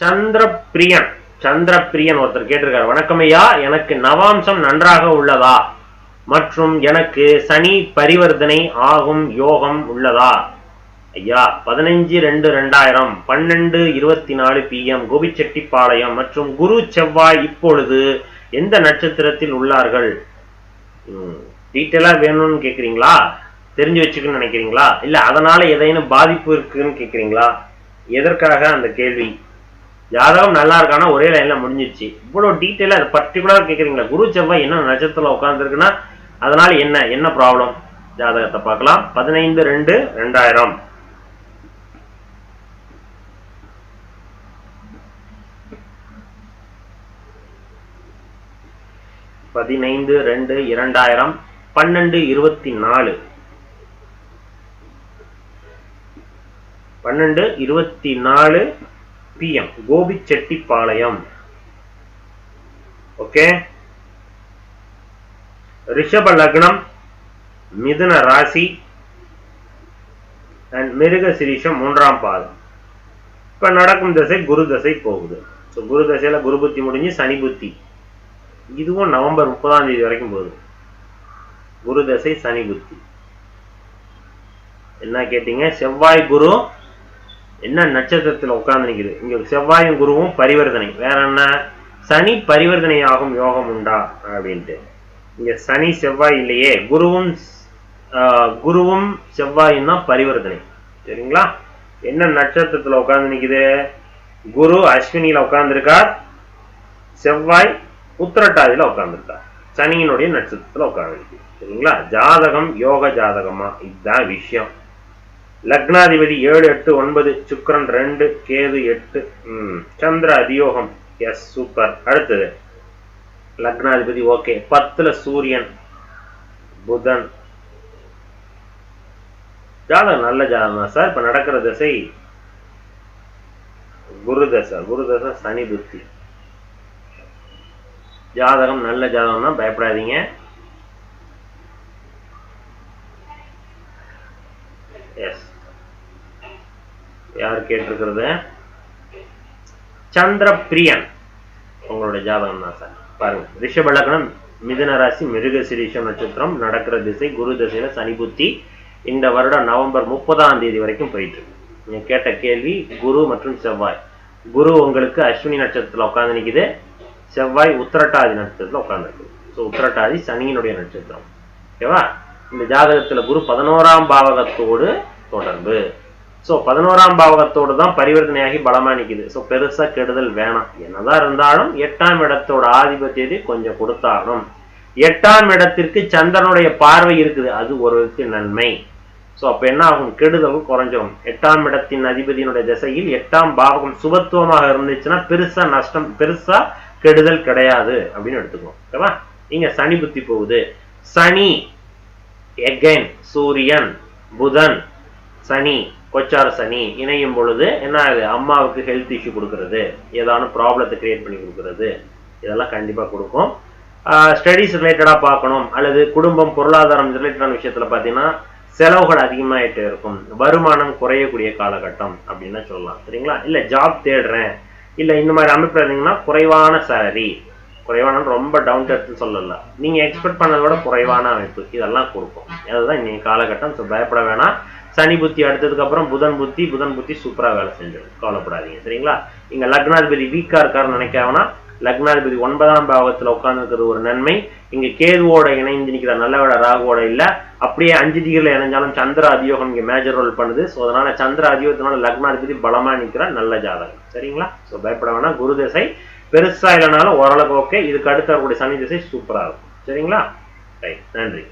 சந்திரபிரியன் சந்திரபிரியன் ஒருத்தர் கேட்டிருக்காரு, வணக்கம் ஐயா, எனக்கு நவாம்சம் நன்றாக உள்ளதா மற்றும் எனக்கு சனி பரிவர்த்தனை ஆகும் யோகம் உள்ளதா? ஐயா 15/2/2000 12:24 PM கோபிச்செட்டிப்பாளையம் மற்றும் குரு செவ்வாய் இப்பொழுது எந்த நட்சத்திரத்தில் உள்ளார்கள்? டீட்டெயிலா வேணும்னு கேக்குறீங்களா? தெரிஞ்சு வச்சுக்கணும்னு நினைக்கிறீங்களா? இல்ல அதனால ஏதேனும் பாதிப்பு இருக்குன்னு கேக்குறீங்களா? எதற்காக அந்த கேள்வி? ஜாதகம் நல்லா இருக்கானா ஒரே லைன்ல முடிஞ்சிருச்சு. இவ்வளவு டீட்டெயிலா பர்டிகுலரா கேக்குறீங்களா? குரு செவ்வாய் என்ன நட்சத்திரத்துல உட்கார்ந்துருக்குன்னா அதனால என்ன ப்ராப்ளம்? ஜாதகத்தை பார்க்கலாம். 15/2/2000 15/2/2000 12:24 12:24 PM கோபிச்செட்டிப்பாளையம். ஓகே, ரிஷப லக்னம், மிதுன ராசி அண்ட் மிருக சிரீஷம் 3ஆம் பாதம். இப்ப நடக்கும் திசை குரு திசை போகுது. குரு திசையில குரு புத்தி முடிஞ்சு சனி புத்தி, இதுவும் நவம்பர் 30ஆம் தேதி வரைக்கும் போகுது. குரு தசை சனி புத்தி. என்ன கேட்டீங்க? செவ்வாய் குரு என்ன நட்சத்திரத்தில் உட்கார்ந்து நிக்குது? இங்க செவ்வாயும் குருவும் பரிவர்த்தனை. வேற என்ன? சனி பரிவர்த்தனை ஆகும் யோகம் உண்டா அப்படின்ட்டு. இங்க சனி செவ்வாய் இல்லையே, குருவும் செவ்வாயும் தான் பரிவர்த்தனை. சரிங்களா? என்ன நட்சத்திரத்துல உட்கார்ந்து நிக்குது? குரு அஸ்வினியில உட்கார்ந்துருக்கார், செவ்வாய் உத்திரட்டாதியில உட்கார்ந்துருக்கார், சனியினுடைய நட்சத்திரத்துல உட்கார்ந்து. சரிங்களா? ஜாதகம் யோக ஜாதகமா? இதுதான் விஷயம். லக்னாதிபதி 7, 8, 9, சுக்கிரன் 2, கேது 8, சந்திர அதியோகம். Yes, super. அடுத்தது லக்னாதிபதி ஓகே, 10ல சூரியன் புதன். ஜாதகம் நல்ல ஜாதகம் தான் சார். இப்ப நடக்கிற திசை குரு தசை. குரு தசை சனி புத்தி. ஜாதகம் நல்ல ஜாதகம் தான், பயப்படாதீங்க. எஸ், யார் கேட்டிருக்கிறது? சந்திரபிரியன் உங்களோட ஜாதகம் தான் சார். பாருங்க, ரிஷப லக்னம், மிதுன ராசி, மிருக சிரீஷம் நட்சத்திரம், நடக்கிற திசை குரு திசையில சனி புத்தி. இந்த வருடம் நவம்பர் 30ஆம் தேதி வரைக்கும் போயிட்டு இருக்கு. நீங்க கேட்ட கேள்வி குரு மற்றும் செவ்வாய். குரு உங்களுக்கு அஸ்வினி நட்சத்திரத்துல உட்கார்ந்து நிக்குது, செவ்வாய் உத்திரட்டாதி நட்சத்திரத்துல உட்கார்ந்து இருக்கு. ஸோ உத்திரட்டாதி சனியினுடைய நட்சத்திரம். ஓகேவா? இந்த ஜாதகத்துல குரு 11ஆம் பாவகத்தோடு தொடர்பு. ஸோ 11ஆம் பாவகத்தோடு தான் பரிவர்த்தனையாகி பலமா நிக்குது. ஸோ பெருசா கெடுதல் வேணாம். என்னதான் இருந்தாலும் 8ஆம் இடத்தோட ஆதிபத்தியத்தை கொஞ்சம் கொடுத்தாலும் 8ஆம் இடத்திற்கு சந்திரனுடைய பார்வை இருக்குது, அது ஒரு நன்மை. ஸோ அப்ப என்ன ஆகும்? கெடுதல் குறைஞ்சிடும். 8ஆம் இடத்தின் அதிபதியினுடைய திசையில் 8ஆம் பாவகம் சுபத்துவமாக இருந்துச்சுன்னா பெருசா நஷ்டம், பெருசா கெடுதல் கிடையாது அப்படின்னு எடுத்துக்கணும். ஓகேவா? இங்க சனி புத்தி போகுது. சனி எகைன் சூரியன் புதன் சனி கொச்சார சனி இணையும் பொழுது என்ன ஆகுது? அம்மாவுக்கு ஹெல்த் இஷ்யூ கொடுக்கறது, ஏதாவது ப்ராப்ளத்தை கிரியேட் பண்ணி கொடுக்கறது, இதெல்லாம் கண்டிப்பா கொடுக்கும். ஸ்டடீஸ் ரிலேட்டடா பார்க்கணும், அல்லது குடும்பம் பொருளாதாரம் ரிலேட்டடான விஷயத்துல பாத்தீங்கன்னா செலவுகள் அதிகமாயிட்டே இருக்கும், வருமானம் குறையக்கூடிய காலகட்டம் அப்படின்னு சொல்லலாம். சரிங்களா? இல்ல ஜாப் தேடுறேன், இல்ல இந்த மாதிரி அமைப்பு இருந்தீங்கன்னா குறைவான சேலரி, குறைவான ரொம்ப டவுன் டெப்த்னு சொல்லல, நீங்க எக்ஸ்பெக்ட் பண்ணதை விட குறைவான அமைப்பு, இதெல்லாம் கொடுக்கும். அதுதான் இன்னைக்கு காலகட்டம். ஸோ பயப்பட வேணாம். சனி புத்தி அடுத்ததுக்கு அப்புறம் புதன் புத்தி சூப்பரா வேலை செஞ்சிடும், கவலைப்படாதீங்க. சரிங்களா? இங்க லக்னாதிபதி வீக்கா இருக்காருன்னு நினைக்காமனா, லக்னாதிபதி 9ஆம் பாவத்துல உட்கார்ந்து இருக்கிறது ஒரு நன்மை. இங்க கேதுவோட இணைந்து நிக்கிற, நல்லவோட ராகுவோட இல்ல, அப்படியே 5 டிகிரில இணைஞ்சாலும் சந்திர அதியோகம் இங்க மேஜர் ரோல் பண்ணுது. ஸோ அதனால சந்திர அதியோகத்தினால லக்னாதிபதி பலமா நிக்கிற நல்ல ஜாதகம். சரிங்களா? ஸோ பயப்பட வேணாம். குரு திசை பெருசா இல்லைனாலும் ஓரளவுக்கு ஓகே. இதுக்கு அடுத்த இருக்கக்கூடிய சனி திசை சூப்பரா இருக்கும். சரிங்களா? ரைட், நன்றி.